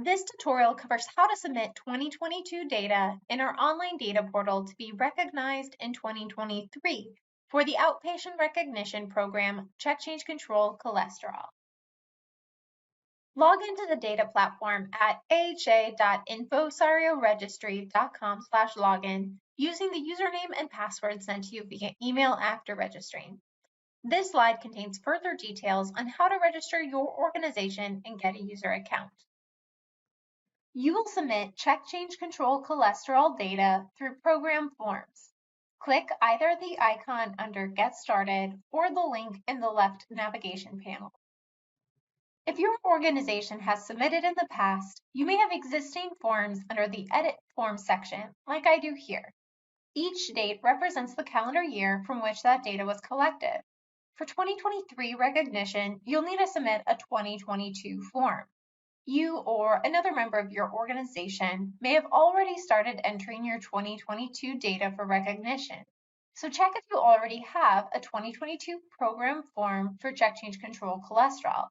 This tutorial covers how to submit 2022 data in our online data portal to be recognized in 2023 for the outpatient recognition program Check Change Control Cholesterol. Log into the data platform at aha.infosarioregistry.com/login using the username and password sent to you via email after registering. This slide contains further details on how to register your organization and get a user account. You will submit Check Change Control Cholesterol data through program forms. Click either the icon under Get Started or the link in the left navigation panel. If your organization has submitted in the past, you may have existing forms under the Edit Forms section, like I do here. Each date represents the calendar year from which that data was collected. For 2023 recognition, you'll need to submit a 2022 form. You or another member of your organization may have already started entering your 2022 data for recognition. So check if you already have a 2022 program form for Check Change Control Cholesterol.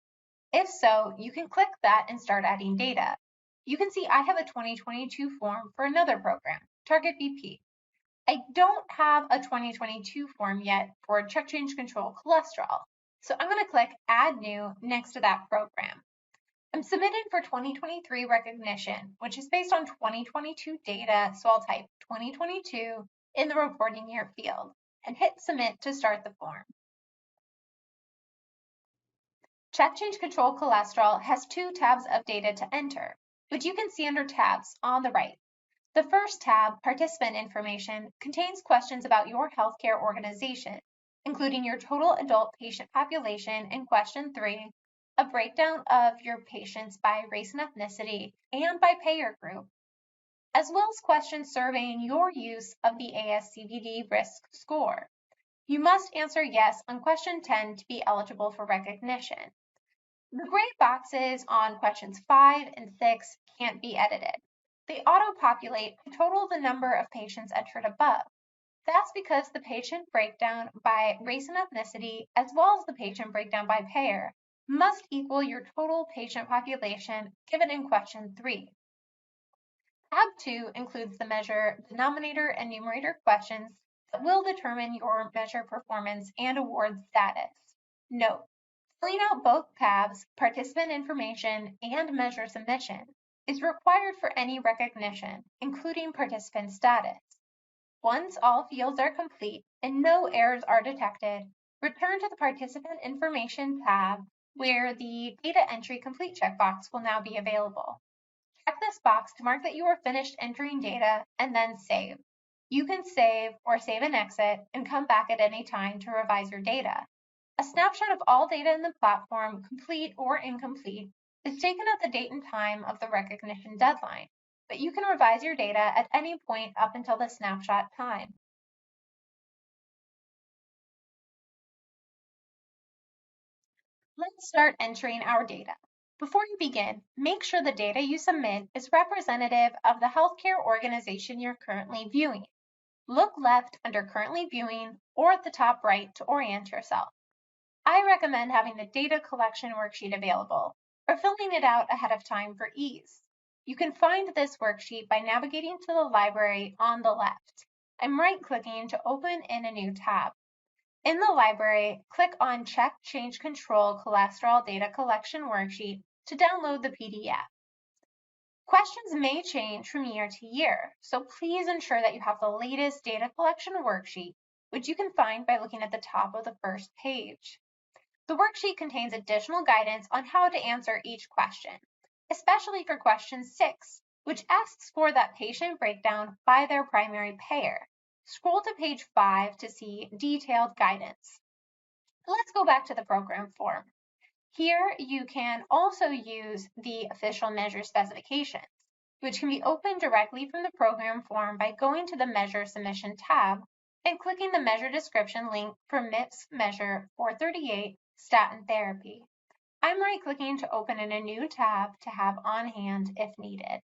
If so, you can click that and start adding data. You can see I have a 2022 form for another program, Target BP. I don't have a 2022 form yet for Check Change Control Cholesterol, so I'm going to click Add New next to that program. I'm submitting for 2023 recognition, which is based on 2022 data, so I'll type 2022 in the reporting year field and hit Submit to start the form. Check Change Control Cholesterol has two tabs of data to enter, which you can see under Tabs on the right. The first tab, Participant Information, contains questions about your healthcare organization, including your total adult patient population in question 3, a breakdown of your patients by race and ethnicity and by payer group, as well as questions surveying your use of the ASCVD risk score. You must answer yes on question 10 to be eligible for recognition. The gray boxes on questions 5 and 6 can't be edited. They auto-populate and total the number of patients entered above. That's because the patient breakdown by race and ethnicity, as well as the patient breakdown by payer, must equal your total patient population given in question 3. Tab 2 includes the measure, denominator, and numerator questions that will determine your measure performance and award status. Note, filling out both tabs, participant information and measure submission, is required for any recognition, including participant status. Once all fields are complete and no errors are detected, return to the Participant Information tab where the Data Entry Complete checkbox will now be available. Check this box to mark that you are finished entering data and then save. You can save or save and exit and come back at any time to revise your data. A snapshot of all data in the platform, complete or incomplete, is taken at the date and time of the recognition deadline, but you can revise your data at any point up until the snapshot time. Let's start entering our data. Before you begin, make sure the data you submit is representative of the healthcare organization you're currently viewing. Look left under Currently Viewing or at the top right to orient yourself. I recommend having the data collection worksheet available or filling it out ahead of time for ease. You can find this worksheet by navigating to the library on the left. I'm right-clicking to open in a new tab. In the library, click on Check Change Control Cholesterol Data Collection Worksheet to download the PDF. Questions may change from year to year, so please ensure that you have the latest data collection worksheet, which you can find by looking at the top of the first page. The worksheet contains additional guidance on how to answer each question, especially for question 6, which asks for that patient breakdown by their primary payer. Scroll to page 5 to see detailed guidance. Let's go back to the program form. Here you can also use the official measure specifications, which can be opened directly from the program form by going to the Measure Submission tab and clicking the measure description link for MIPS Measure 438 Statin Therapy. I'm right-clicking to open in a new tab to have on hand if needed.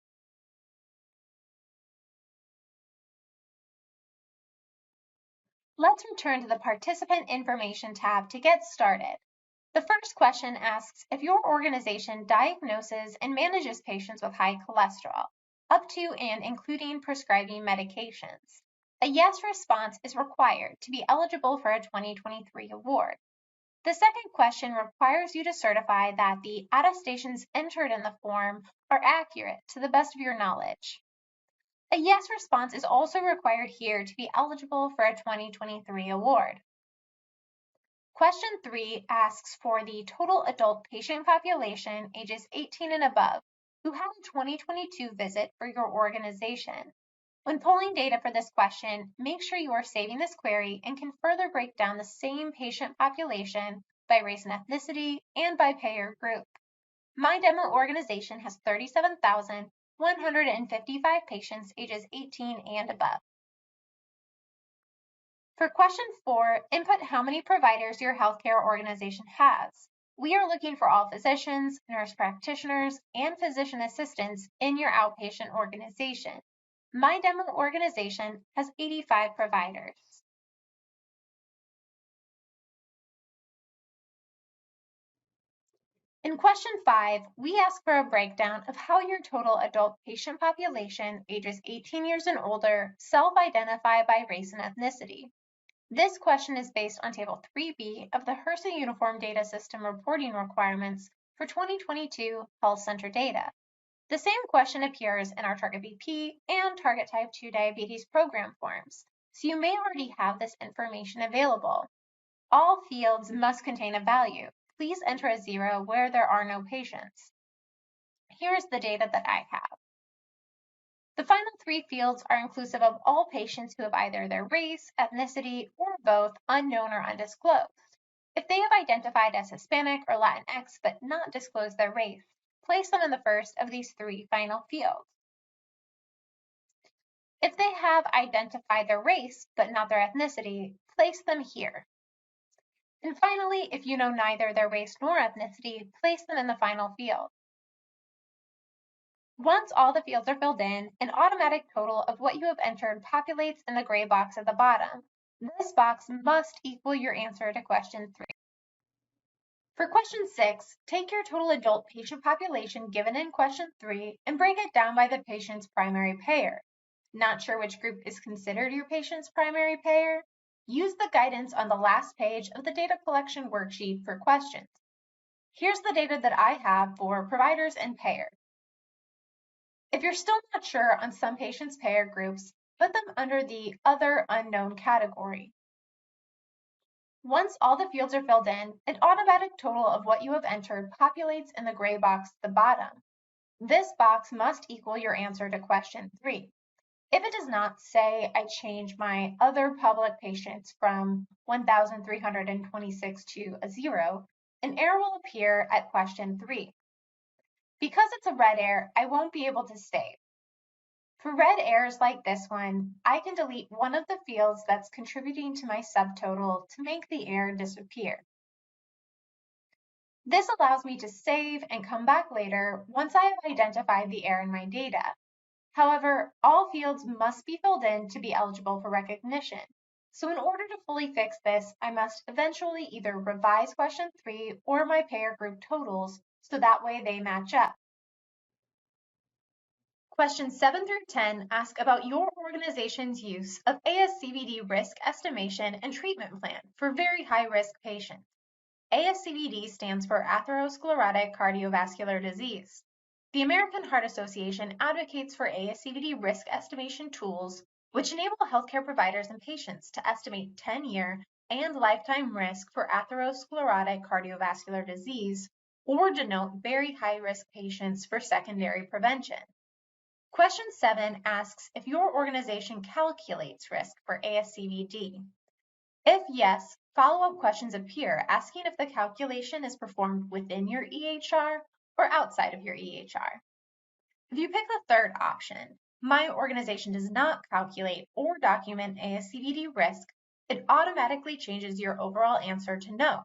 Let's return to the Participant Information tab to get started. The first question asks if your organization diagnoses and manages patients with high cholesterol, up to and including prescribing medications. A yes response is required to be eligible for a 2023 award. The second question requires you to certify that the attestations entered in the form are accurate to the best of your knowledge. A yes response is also required here to be eligible for a 2023 award. Question 3 asks for the total adult patient population ages 18 and above who had a 2022 visit for your organization. When pulling data for this question, make sure you are saving this query and can further break down the same patient population by race and ethnicity and by payer group. My demo organization has 37,155 patients ages 18 and above. For question 4, input how many providers your healthcare organization has. We are looking for all physicians, nurse practitioners, and physician assistants in your outpatient organization. My demo organization has 85 providers. In question 5, we ask for a breakdown of how your total adult patient population ages 18 years and older self-identify by race and ethnicity. This question is based on Table 3B of the HRSA Uniform Data System reporting requirements for 2022 health center data. The same question appears in our Target BP and Target Type 2 Diabetes program forms, so you may already have this information available. All fields must contain a value. Please enter a 0 where there are no patients. Here is the data that I have. The final 3 fields are inclusive of all patients who have either their race, ethnicity, or both unknown or undisclosed. If they have identified as Hispanic or Latinx but not disclosed their race, place them in the first of these 3 final fields. If they have identified their race but not their ethnicity, place them here. And finally, if you know neither their race nor ethnicity, place them in the final field. Once all the fields are filled in, an automatic total of what you have entered populates in the gray box at the bottom. This box must equal your answer to question 3. For question 6, take your total adult patient population given in question 3 and break it down by the patient's primary payer. Not sure which group is considered your patient's primary payer? Use the guidance on the last page of the data collection worksheet for questions. Here's the data that I have for providers and payers. If you're still not sure on some patients' payer groups, put them under the Other Unknown category. Once all the fields are filled in, an automatic total of what you have entered populates in the gray box at the bottom. This box must equal your answer to question 3. If it does not, say I change my other public patients from 1,326 to a 0, an error will appear at question 3. Because it's a red error, I won't be able to save. For red errors like this one, I can delete one of the fields that's contributing to my subtotal to make the error disappear. This allows me to save and come back later once I have identified the error in my data. However, all fields must be filled in to be eligible for recognition. So in order to fully fix this, I must eventually either revise question 3 or my payer group totals so that way they match up. Questions 7 through 10 ask about your organization's use of ASCVD risk estimation and treatment plan for very high-risk patients. ASCVD stands for atherosclerotic cardiovascular disease. The American Heart Association advocates for ASCVD risk estimation tools, which enable healthcare providers and patients to estimate 10-year and lifetime risk for atherosclerotic cardiovascular disease, or denote very high-risk patients for secondary prevention. Question 7 asks if your organization calculates risk for ASCVD. If yes, follow-up questions appear asking if the calculation is performed within your EHR or outside of your EHR. If you pick the third option, my organization does not calculate or document ASCVD risk, it automatically changes your overall answer to no.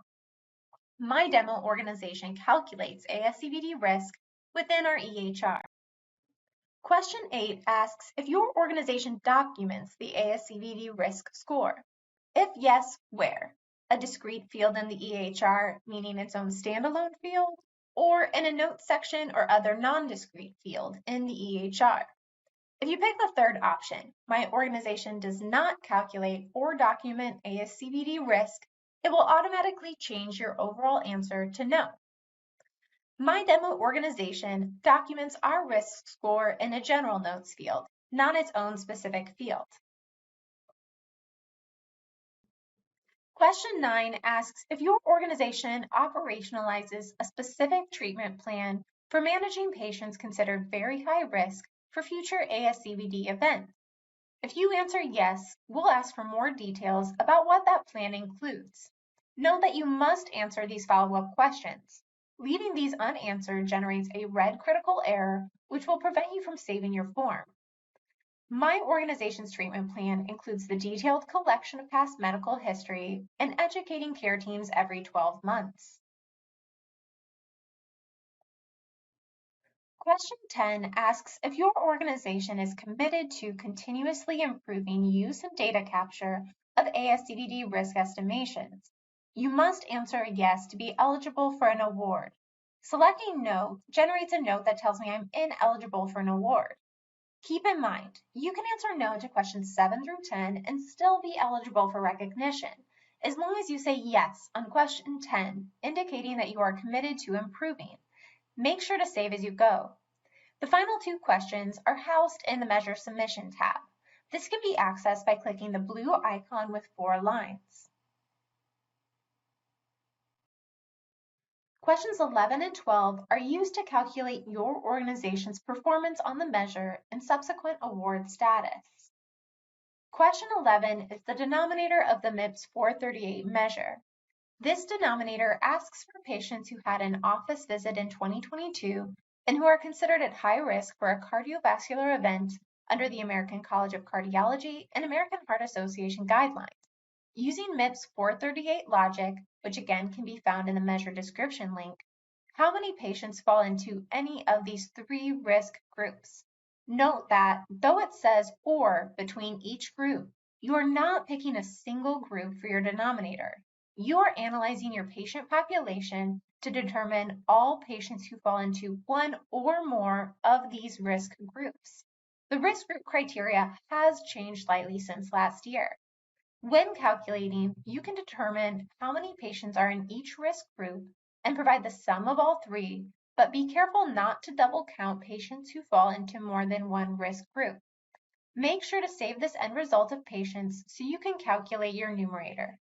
My demo organization calculates ASCVD risk within our EHR. Question 8 asks if your organization documents the ASCVD risk score. If yes, where? a discrete field in the EHR, meaning its own standalone field, or in a notes section or other non-discrete field in the EHR. If you pick the third option, my organization does not calculate or document ASCVD risk, it will automatically change your overall answer to no. My demo organization documents our risk score in a general notes field, not its own specific field. Question 9 asks if your organization operationalizes a specific treatment plan for managing patients considered very high risk for future ASCVD events. If you answer yes, we'll ask for more details about what that plan includes. Note that you must answer these follow-up questions. Leaving these unanswered generates a red critical error, which will prevent you from saving your form. My organization's treatment plan includes the detailed collection of past medical history and educating care teams every 12 months. Question 10 asks if your organization is committed to continuously improving use and data capture of ASCVD risk estimations. You must answer yes to be eligible for an award. Selecting no generates a note that tells me I'm ineligible for an award. Keep in mind, you can answer no to questions 7 through 10 and still be eligible for recognition, as long as you say yes on question 10, indicating that you are committed to improving. Make sure to save as you go. The final two questions are housed in the Measure Submission tab. This can be accessed by clicking the blue icon with 4 lines. Questions 11 and 12 are used to calculate your organization's performance on the measure and subsequent award status. Question 11 is the denominator of the MIPS 438 measure. This denominator asks for patients who had an office visit in 2022 and who are considered at high risk for a cardiovascular event under the American College of Cardiology and American Heart Association guidelines. Using MIPS 438 logic, which again can be found in the measure description link, how many patients fall into any of these 3 risk groups? Note that though it says or between each group, you are not picking a single group for your denominator. You are analyzing your patient population to determine all patients who fall into one or more of these risk groups. The risk group criteria has changed slightly since last year. When calculating, you can determine how many patients are in each risk group and provide the sum of all 3, but be careful not to double count patients who fall into more than one risk group. Make sure to save this end result of patients so you can calculate your numerator.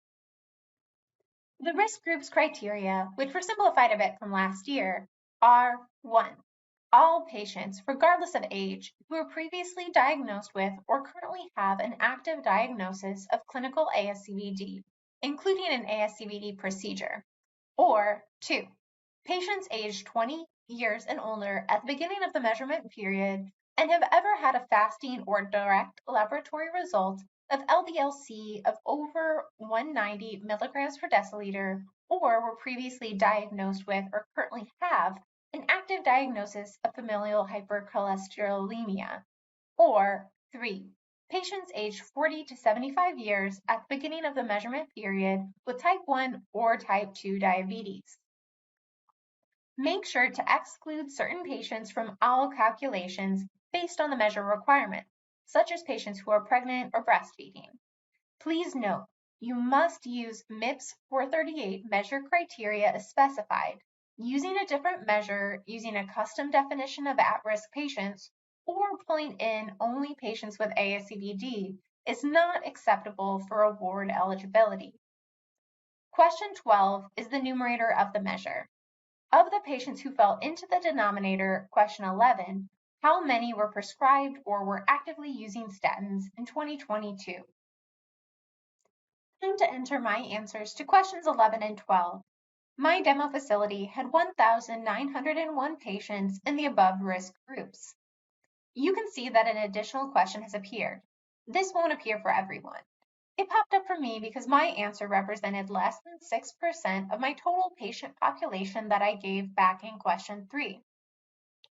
The risk groups criteria, which were simplified a bit from last year, are 1. All patients, regardless of age, who were previously diagnosed with or currently have an active diagnosis of clinical ASCVD, including an ASCVD procedure. Or 2. Patients aged 20 years and older at the beginning of the measurement period and have ever had a fasting or direct laboratory result of LDL-C of over 190 milligrams per deciliter, or were previously diagnosed with or currently have an active diagnosis of familial hypercholesterolemia. Or 3. Patients aged 40 to 75 years at the beginning of the measurement period with type 1 or type 2 diabetes. Make sure to exclude certain patients from all calculations based on the measure requirement, such as patients who are pregnant or breastfeeding. Please note, you must use MIPS 438 measure criteria as specified. Using a different measure, using a custom definition of at-risk patients, or pulling in only patients with ASCVD is not acceptable for award eligibility. Question 12 is the numerator of the measure. Of the patients who fell into the denominator, question 11, how many were prescribed or were actively using statins in 2022? Time to enter my answers to questions 11 and 12. My demo facility had 1,901 patients in the above risk groups. You can see that an additional question has appeared. This won't appear for everyone. It popped up for me because my answer represented less than 6% of my total patient population that I gave back in question 3.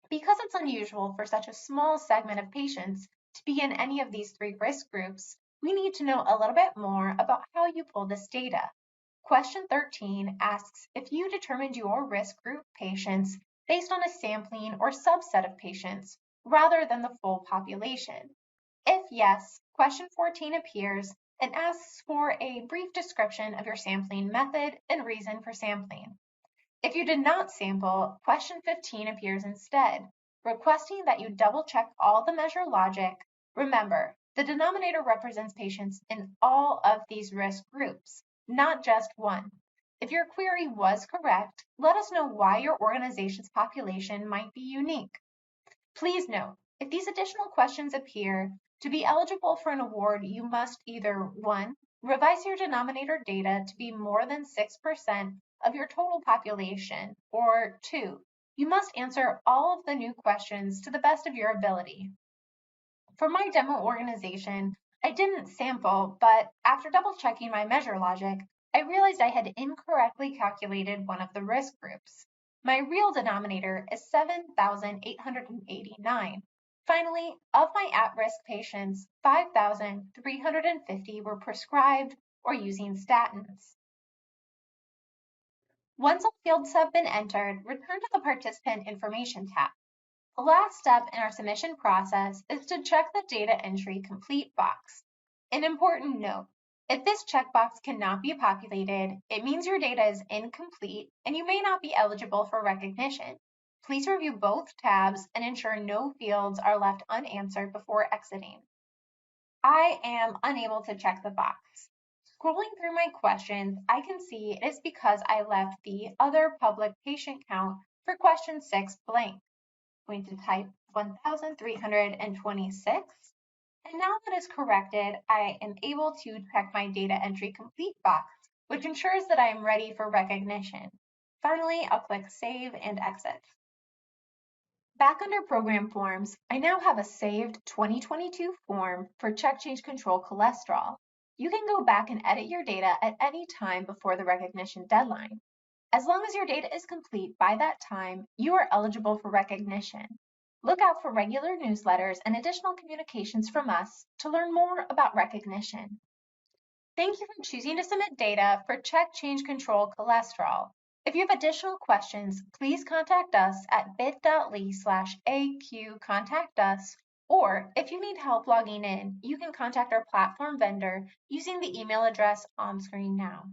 Because it's unusual for such a small segment of patients to be in any of these 3 risk groups, we need to know a little bit more about how you pull this data. Question 13 asks if you determined your risk group patients based on a sampling or subset of patients rather than the full population. If yes, question 14 appears and asks for a brief description of your sampling method and reason for sampling. If you did not sample, question 15 appears instead, requesting that you double-check all the measure logic. Remember, the denominator represents patients in all of these risk groups, not just one. If your query was correct, let us know why your organization's population might be unique. Please note, if these additional questions appear, to be eligible for an award, you must either 1. Revise your denominator data to be more than 6% of your total population, or 2. You must answer all of the new questions to the best of your ability. For my demo organization, I didn't sample, but after double checking my measure logic, I realized I had incorrectly calculated one of the risk groups. My real denominator is 7,889. Finally, of my at-risk patients, 5,350 were prescribed or using statins. Once all fields have been entered, return to the Participant Information tab. The last step in our submission process is to check the Data Entry Complete box. An important note, if this checkbox cannot be populated, it means your data is incomplete and you may not be eligible for recognition. Please review both tabs and ensure no fields are left unanswered before exiting. I am unable to check the box. Scrolling through my questions, I can see it is because I left the Other Public Patient Count for question 6 blank. I'm going to type 1,326. And now that is corrected, I am able to check my Data Entry Complete box, which ensures that I am ready for recognition. Finally, I'll click Save and Exit. Back under Program Forms, I now have a saved 2022 form for Check Change Control Cholesterol. You can go back and edit your data at any time before the recognition deadline. As long as your data is complete by that time, you are eligible for recognition. Look out for regular newsletters and additional communications from us to learn more about recognition. Thank you for choosing to submit data for Check Change Control Cholesterol. If you have additional questions, please contact us at bit.ly/aqcontactus, or if you need help logging in, you can contact our platform vendor using the email address on screen now.